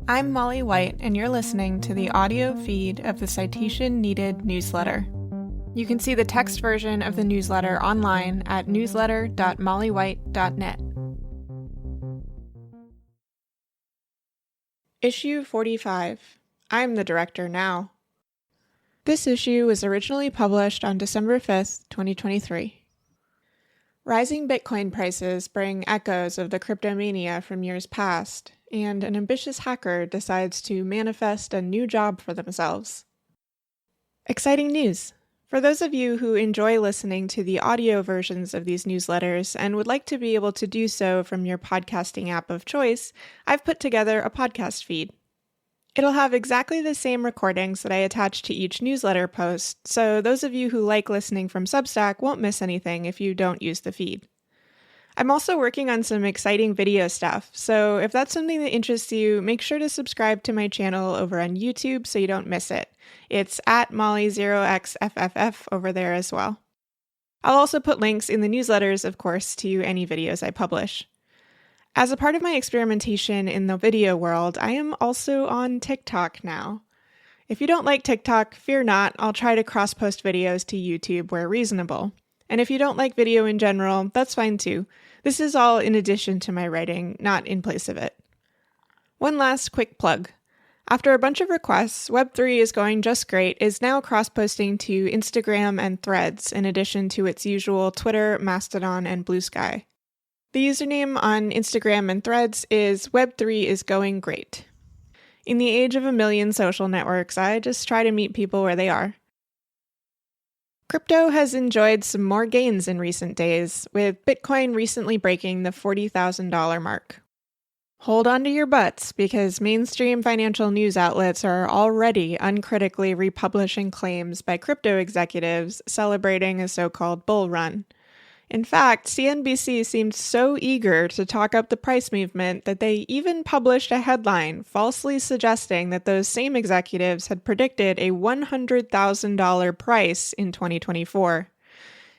I'm Molly White, and you're listening to the audio feed of the Citation Needed newsletter. You can see the text version of the newsletter online at newsletter.mollywhite.net. Issue 45. I'm the director now. This issue was originally published on December 5th, 2023. Rising Bitcoin prices bring echoes of the cryptomania from years past, and an ambitious hacker decides to manifest a new job for themselves. Exciting news! For those of you who enjoy listening to the audio versions of these newsletters and would like to be able to do so from your podcasting app of choice, I've put together a podcast feed. It'll have exactly the same recordings that I attach to each newsletter post, so those of you who like listening from Substack won't miss anything if you don't use the feed. I'm also working on some exciting video stuff, so if that's something that interests you, make sure to subscribe to my channel over on YouTube so you don't miss it. It's at Molly0xFFF over there as well. I'll also put links in the newsletters, of course, to any videos I publish. As a part of my experimentation in the video world, I am also on TikTok now. If you don't like TikTok, fear not, I'll try to cross-post videos to YouTube where reasonable. And if you don't like video in general, that's fine too. This is all in addition to my writing, not in place of it. One last quick plug. After a bunch of requests, Web3 is going just great is now cross-posting to Instagram and Threads in addition to its usual Twitter, Mastodon, and Blue Sky. The username on Instagram and Threads is Web3 is going great. In the age of a million social networks, I just try to meet people where they are. Crypto has enjoyed some more gains in recent days, with Bitcoin recently breaking the $40,000 mark. Hold on to your butts, because mainstream financial news outlets are already uncritically republishing claims by crypto executives celebrating a so-called bull run. In fact, CNBC seemed so eager to talk up the price movement that they even published a headline falsely suggesting that those same executives had predicted a $100,000 price in 2024.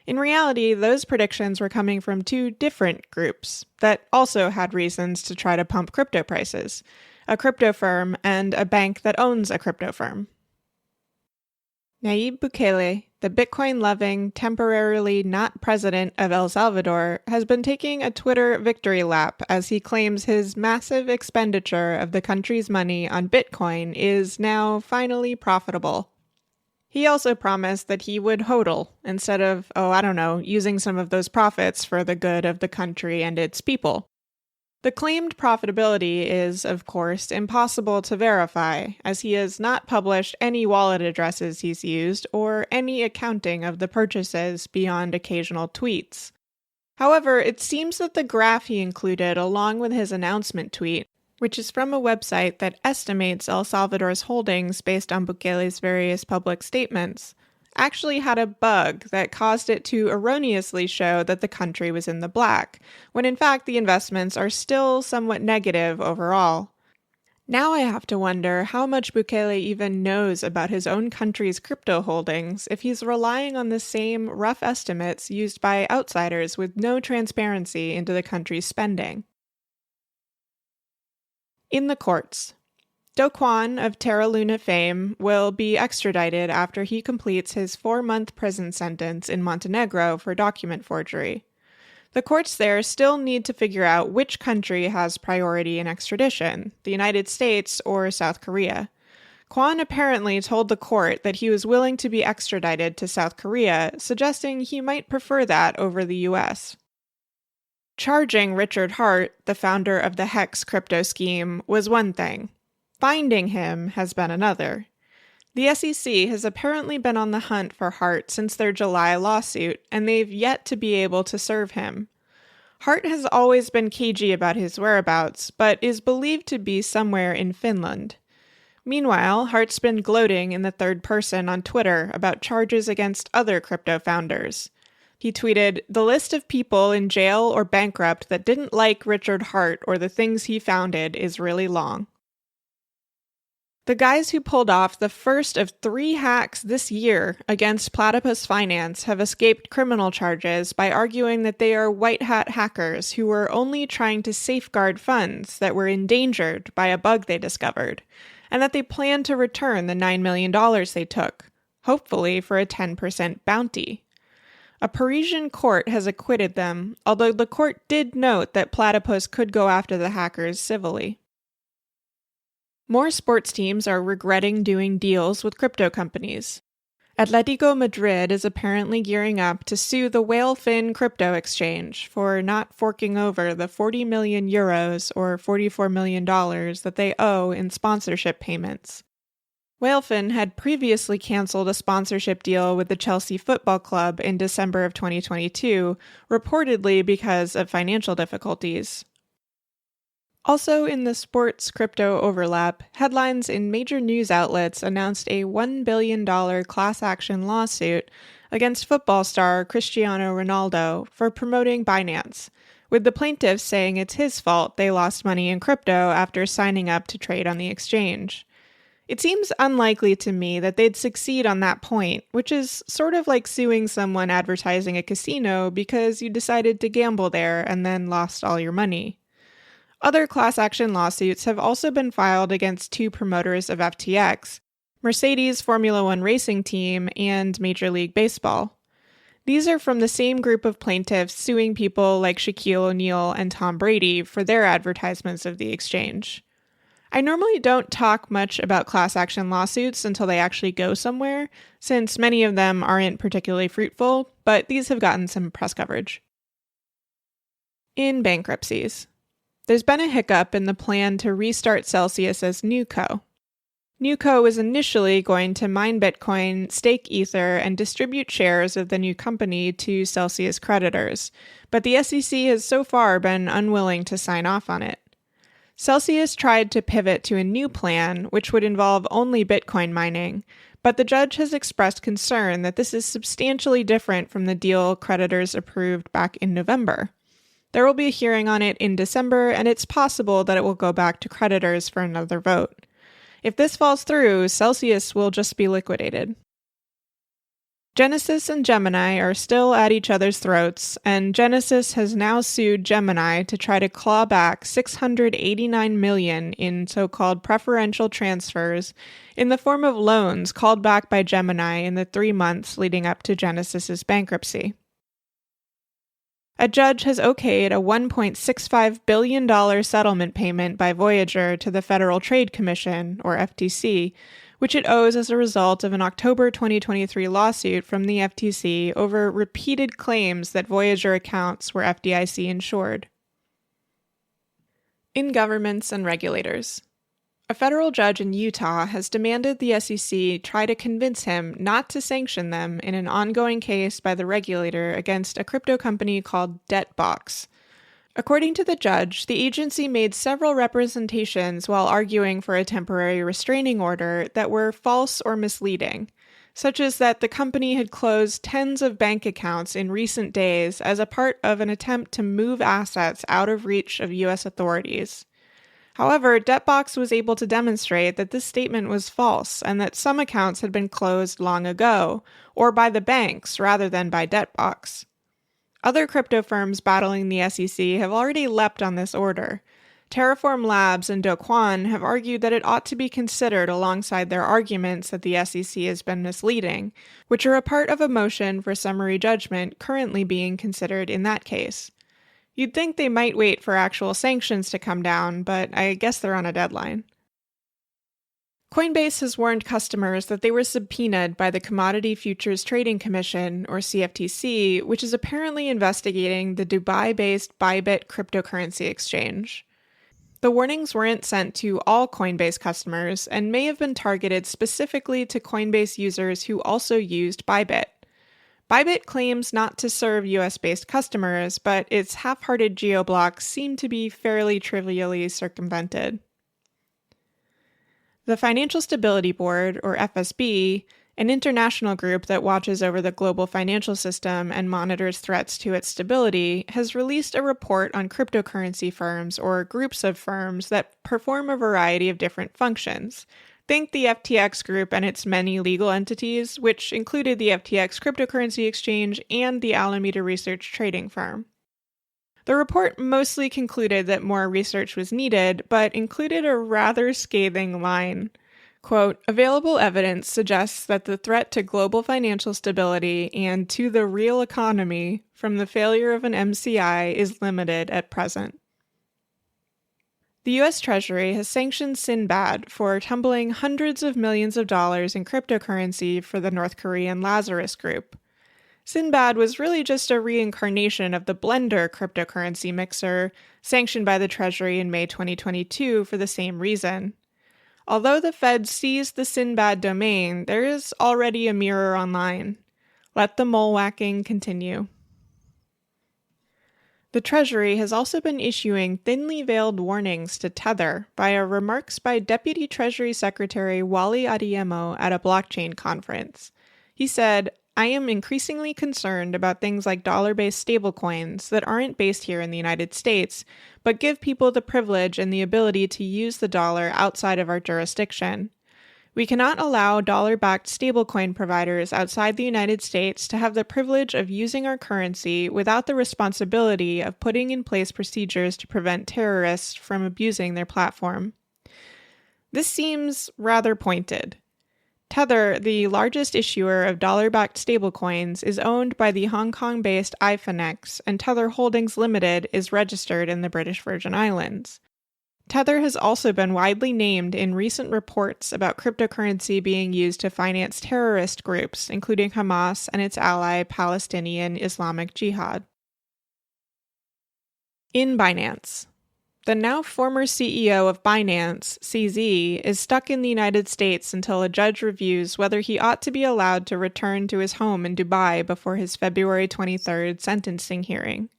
In reality, those predictions were coming from two different groups that also had reasons to try to pump crypto prices: a crypto firm and a bank that owns a crypto firm. Nayib Bukele, the Bitcoin-loving, temporarily not president of El Salvador, has been taking a Twitter victory lap as he claims his massive expenditure of the country's money on Bitcoin is now finally profitable. He also promised that he would hodl instead of, using some of those profits for the good of the country and its people. The claimed profitability is, of course, impossible to verify, as he has not published any wallet addresses he's used or any accounting of the purchases beyond occasional tweets. However, it seems that the graph he included along with his announcement tweet, which is from a website that estimates El Salvador's holdings based on Bukele's various public statements, actually had a bug that caused it to erroneously show that the country was in the black, when in fact the investments are still somewhat negative overall. Now I have to wonder how much Bukele even knows about his own country's crypto holdings if he's relying on the same rough estimates used by outsiders with no transparency into the country's spending. In the courts. Do Kwon of Terra Luna fame will be extradited after he completes his 4-month prison sentence in Montenegro for document forgery. The courts there still need to figure out which country has priority in extradition, the United States or South Korea. Kwon apparently told the court that he was willing to be extradited to South Korea, suggesting he might prefer that over the U.S. Charging Richard Hart, the founder of the Hex crypto scheme, was one thing. Finding him has been another. The SEC has apparently been on the hunt for Hart since their July lawsuit, and they've yet to be able to serve him. Hart has always been cagey about his whereabouts, but is believed to be somewhere in Finland. Meanwhile, Hart's been gloating in the third person on Twitter about charges against other crypto founders. He tweeted, "The list of people in jail or bankrupt that didn't like Richard Hart or the things he founded is really long." The guys who pulled off the first of 3 hacks this year against Platypus Finance have escaped criminal charges by arguing that they are white hat hackers who were only trying to safeguard funds that were endangered by a bug they discovered, and that they plan to return the $9 million they took, hopefully for a 10% bounty. A Parisian court has acquitted them, although the court did note that Platypus could go after the hackers civilly. More sports teams are regretting doing deals with crypto companies. Atletico Madrid is apparently gearing up to sue the whale-fin crypto exchange for not forking over the 40 million euros or $44 million that they owe in sponsorship payments. Whalefin had previously canceled a sponsorship deal with the Chelsea Football Club in December of 2022, reportedly because of financial difficulties. Also in the sports crypto overlap, headlines in major news outlets announced a $1 billion class action lawsuit against football star Cristiano Ronaldo for promoting Binance, with the plaintiffs saying it's his fault they lost money in crypto after signing up to trade on the exchange. It seems unlikely to me that they'd succeed on that point, which is sort of like suing someone advertising a casino because you decided to gamble there and then lost all your money. Other class action lawsuits have also been filed against 2 promoters of FTX, Mercedes Formula One racing team, and Major League Baseball. These are from the same group of plaintiffs suing people like Shaquille O'Neal and Tom Brady for their advertisements of the exchange. I normally don't talk much about class action lawsuits until they actually go somewhere, since many of them aren't particularly fruitful, but these have gotten some press coverage. In bankruptcies. There's been a hiccup in the plan to restart Celsius as NewCo. NewCo was initially going to mine Bitcoin, stake Ether, and distribute shares of the new company to Celsius creditors, but the SEC has so far been unwilling to sign off on it. Celsius tried to pivot to a new plan, which would involve only Bitcoin mining, but the judge has expressed concern that this is substantially different from the deal creditors approved back in November. There will be a hearing on it in December, and it's possible that it will go back to creditors for another vote. If this falls through, Celsius will just be liquidated. Genesis and Gemini are still at each other's throats, and Genesis has now sued Gemini to try to claw back $689 million in so-called preferential transfers in the form of loans called back by Gemini in the 3 months leading up to Genesis's bankruptcy. A judge has okayed a $1.65 billion settlement payment by Voyager to the Federal Trade Commission, or FTC, which it owes as a result of an October 2023 lawsuit from the FTC over repeated claims that Voyager accounts were FDIC insured. In governments and regulators. A federal judge in Utah has demanded the SEC try to convince him not to sanction them in an ongoing case by the regulator against a crypto company called Debtbox. According to the judge, the agency made several representations while arguing for a temporary restraining order that were false or misleading, such as that the company had closed tens of bank accounts in recent days as a part of an attempt to move assets out of reach of U.S. authorities. However, Debtbox was able to demonstrate that this statement was false and that some accounts had been closed long ago, or by the banks rather than by Debtbox. Other crypto firms battling the SEC have already leapt on this order. Terraform Labs and Do Kwon have argued that it ought to be considered alongside their arguments that the SEC has been misleading, which are a part of a motion for summary judgment currently being considered in that case. You'd think they might wait for actual sanctions to come down, but I guess they're on a deadline. Coinbase has warned customers that they were subpoenaed by the Commodity Futures Trading Commission, or CFTC, which is apparently investigating the Dubai-based Bybit cryptocurrency exchange. The warnings weren't sent to all Coinbase customers and may have been targeted specifically to Coinbase users who also used Bybit. Bybit claims not to serve US-based customers, but its half-hearted geoblocks seem to be fairly trivially circumvented. The Financial Stability Board, or FSB, an international group that watches over the global financial system and monitors threats to its stability, has released a report on cryptocurrency firms or groups of firms that perform a variety of different functions, Think the FTX group and its many legal entities, which included the FTX cryptocurrency exchange and the Alameda Research trading firm. The report mostly concluded that more research was needed, but included a rather scathing line. Quote, available evidence suggests that the threat to global financial stability and to the real economy from the failure of an MCI is limited at present. The U.S. Treasury has sanctioned Sinbad for tumbling hundreds of millions of dollars in cryptocurrency for the North Korean Lazarus Group. Sinbad was really just a reincarnation of the Blender cryptocurrency mixer, sanctioned by the Treasury in May 2022 for the same reason. Although the Fed seized the Sinbad domain, there is already a mirror online. Let the mole whacking continue. The Treasury has also been issuing thinly veiled warnings to Tether via remarks by Deputy Treasury Secretary Wally Adeyemo at a blockchain conference. He said, I am increasingly concerned about things like dollar-based stablecoins that aren't based here in the United States, but give people the privilege and the ability to use the dollar outside of our jurisdiction. We cannot allow dollar-backed stablecoin providers outside the United States to have the privilege of using our currency without the responsibility of putting in place procedures to prevent terrorists from abusing their platform. This seems rather pointed. Tether, the largest issuer of dollar-backed stablecoins, is owned by the Hong Kong-based iFinex, and Tether Holdings Limited is registered in the British Virgin Islands. Tether has also been widely named in recent reports about cryptocurrency being used to finance terrorist groups, including Hamas and its ally Palestinian Islamic Jihad. In Binance. The now former CEO of Binance, CZ, is stuck in the United States until a judge reviews whether he ought to be allowed to return to his home in Dubai before his February 23rd sentencing hearing.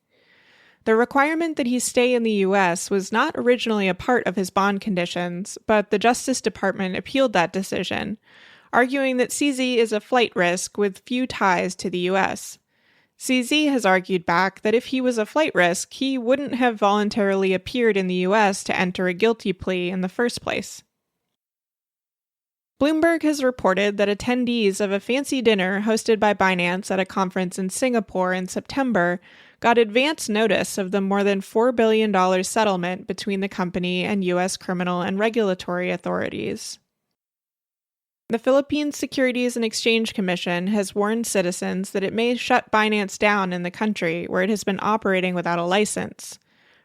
The requirement that he stay in the U.S. was not originally a part of his bond conditions, but the Justice Department appealed that decision, arguing that CZ is a flight risk with few ties to the U.S. CZ has argued back that if he was a flight risk, he wouldn't have voluntarily appeared in the U.S. to enter a guilty plea in the first place. Bloomberg has reported that attendees of a fancy dinner hosted by Binance at a conference in Singapore in September got advance notice of the more than $4 billion settlement between the company and U.S. criminal and regulatory authorities. The Philippines Securities and Exchange Commission has warned citizens that it may shut Binance down in the country where it has been operating without a license.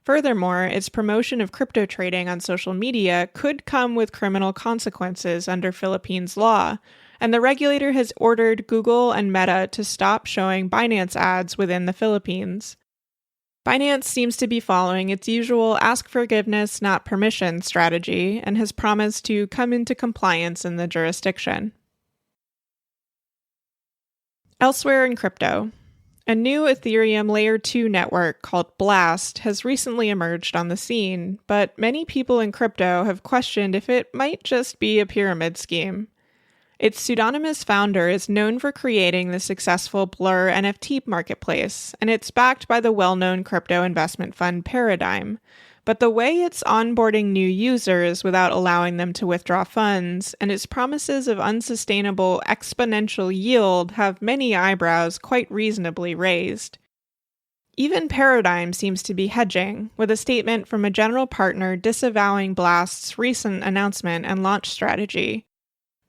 Furthermore, its promotion of crypto trading on social media could come with criminal consequences under Philippines law, and the regulator has ordered Google and Meta to stop showing Binance ads within the Philippines. Binance seems to be following its usual ask forgiveness, not permission strategy, and has promised to come into compliance in the jurisdiction. Elsewhere in crypto, a new Ethereum Layer 2 network called Blast has recently emerged on the scene, but many people in crypto have questioned if it might just be a pyramid scheme. Its pseudonymous founder is known for creating the successful Blur NFT marketplace, and it's backed by the well-known crypto investment fund Paradigm. But the way it's onboarding new users without allowing them to withdraw funds, and its promises of unsustainable exponential yield have many eyebrows quite reasonably raised. Even Paradigm seems to be hedging, with a statement from a general partner disavowing Blast's recent announcement and launch strategy.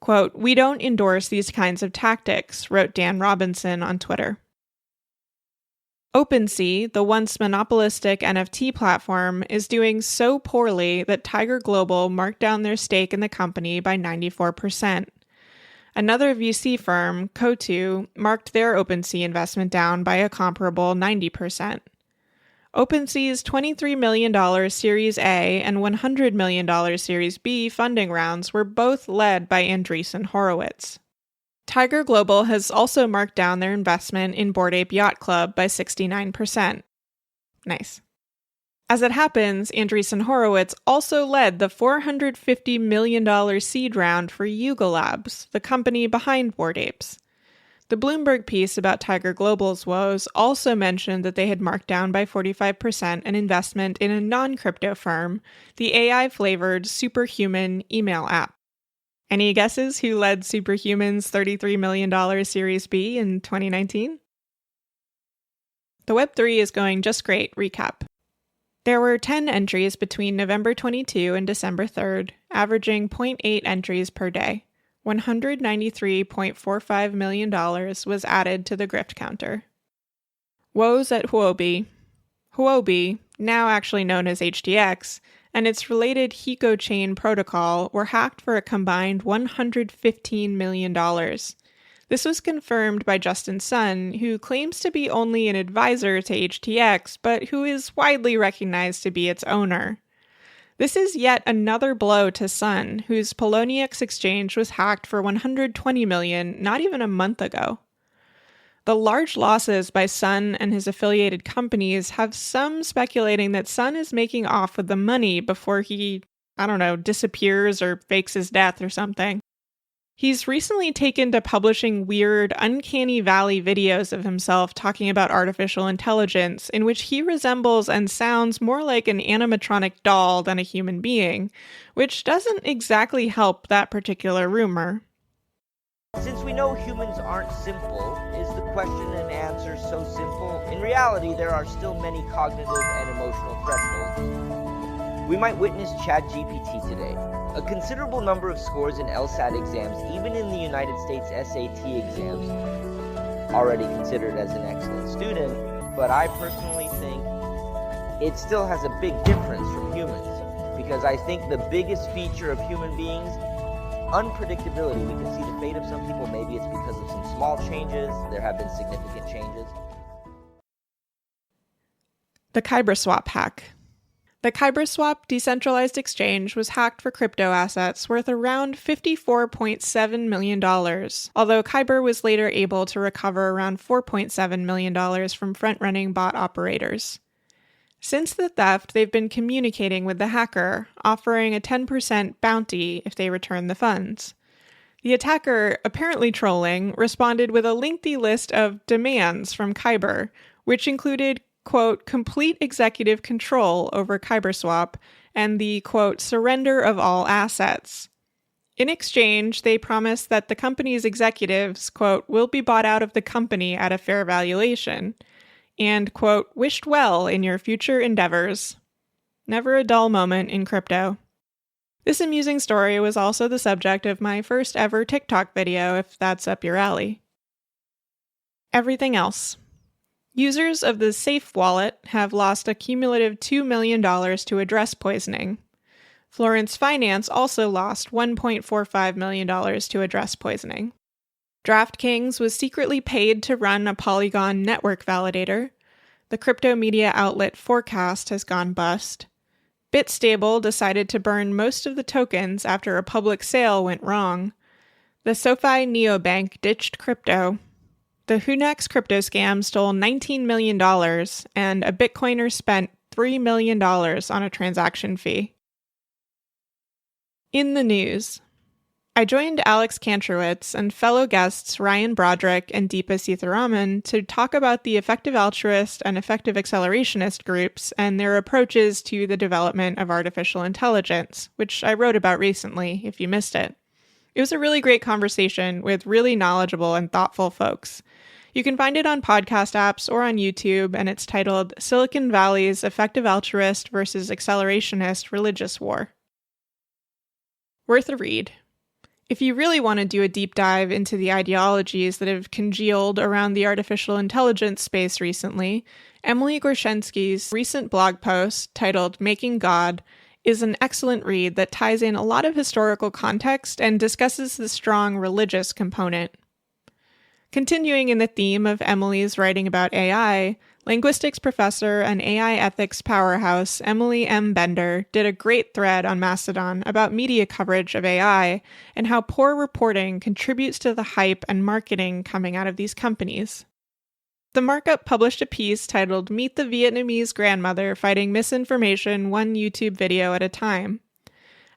Quote, "We don't endorse these kinds of tactics," wrote Dan Robinson on Twitter. OpenSea, the once monopolistic NFT platform, is doing so poorly that Tiger Global marked down their stake in the company by 94%. Another VC firm, Coatue, marked their OpenSea investment down by a comparable 90%. OpenSea's $23 million Series A and $100 million Series B funding rounds were both led by Andreessen Horowitz. Tiger Global has also marked down their investment in Bored Ape Yacht Club by 69%. Nice. As it happens, Andreessen Horowitz also led the $450 million seed round for Yuga Labs, the company behind Bored Apes. The Bloomberg piece about Tiger Global's woes also mentioned that they had marked down by 45% an investment in a non-crypto firm, the AI-flavored Superhuman email app. Any guesses who led Superhuman's $33 million Series B in 2019? The Web3 is going just great. Recap. There were 10 entries between November 22 and December 3rd, averaging 0.8 entries per day. $193.45 million was added to the grift counter. Woes at Huobi. Huobi, now actually known as HDX, and its related Hiko chain protocol were hacked for a combined $115 million. This was confirmed by Justin Sun, who claims to be only an advisor to HTX, but who is widely recognized to be its owner. This is yet another blow to Sun, whose Poloniex exchange was hacked for $120 million not even a month ago. The large losses by Sun and his affiliated companies have some speculating that Sun is making off with the money before he, disappears or fakes his death or something. He's recently taken to publishing weird, uncanny valley videos of himself talking about artificial intelligence, in which he resembles and sounds more like an animatronic doll than a human being, which doesn't exactly help that particular rumor. Since we know humans aren't simple, is the question and answer so simple? In reality, there are still many cognitive and emotional thresholds. We might witness ChatGPT today. A considerable number of scores in LSAT exams, even in the United States SAT exams, already considered as an excellent student, but I personally think it still has a big difference from humans, because I think the biggest feature of human beings, unpredictability. We can see the fate of some people. Maybe it's because of some small changes. There have been significant changes. The KyberSwap hack. The KyberSwap decentralized exchange was hacked for crypto assets worth around $54.7 million, although Kyber was later able to recover around $4.7 million from front-running bot operators. Since the theft, they've been communicating with the hacker, offering a 10% bounty if they return the funds. The attacker, apparently trolling, responded with a lengthy list of demands from Kyber, which included, quote, complete executive control over KyberSwap and the, quote, surrender of all assets. In exchange, they promised that the company's executives, quote, will be bought out of the company at a fair valuation, and, quote, wished well in your future endeavors. Never a dull moment in crypto. This amusing story was also the subject of my first ever TikTok video, if that's up your alley. Everything else. Users of the Safe wallet have lost a cumulative $2 million to address poisoning. Florence Finance also lost $1.45 million to address poisoning. DraftKings was secretly paid to run a Polygon network validator. The crypto media outlet Forecast has gone bust. Bitstable decided to burn most of the tokens after a public sale went wrong. The SoFi neobank ditched crypto. The Whonex crypto scam stole $19 million, and a Bitcoiner spent $3 million on a transaction fee. In the news. I joined Alex Kantrowitz and fellow guests Ryan Broderick and Deepa Seetharaman to talk about the effective altruist and effective accelerationist groups and their approaches to the development of artificial intelligence, which I wrote about recently, if you missed it. It was a really great conversation with really knowledgeable and thoughtful folks. You can find it on podcast apps or on YouTube, and it's titled Silicon Valley's Effective Altruist versus Accelerationist Religious War. Worth a read. If you really want to do a deep dive into the ideologies that have congealed around the artificial intelligence space recently, Emily Gorshensky's recent blog post titled Making God is an excellent read that ties in a lot of historical context and discusses the strong religious component. Continuing in the theme of Emily's writing about AI, linguistics professor and AI ethics powerhouse Emily M. Bender did a great thread on Mastodon about media coverage of AI and how poor reporting contributes to the hype and marketing coming out of these companies. The Markup published a piece titled Meet the Vietnamese Grandmother Fighting Misinformation One YouTube Video at a Time.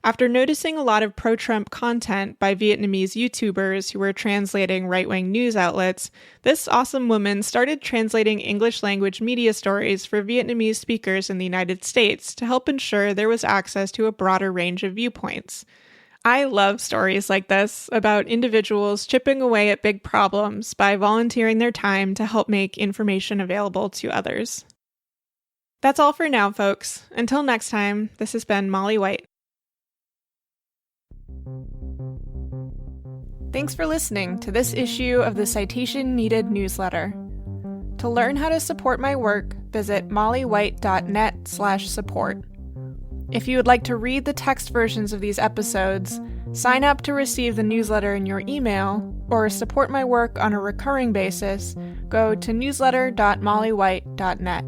After noticing a lot of pro-Trump content by Vietnamese YouTubers who were translating right-wing news outlets, this awesome woman started translating English-language media stories for Vietnamese speakers in the United States to help ensure there was access to a broader range of viewpoints. I love stories like this about individuals chipping away at big problems by volunteering their time to help make information available to others. That's all for now, folks. Until next time, this has been Molly White. Thanks for listening to this issue of the Citation Needed newsletter. To learn how to support my work, visit mollywhite.net/support. If you would like to read the text versions of these episodes, sign up to receive the newsletter in your email, or support my work on a recurring basis, go to newsletter.mollywhite.net.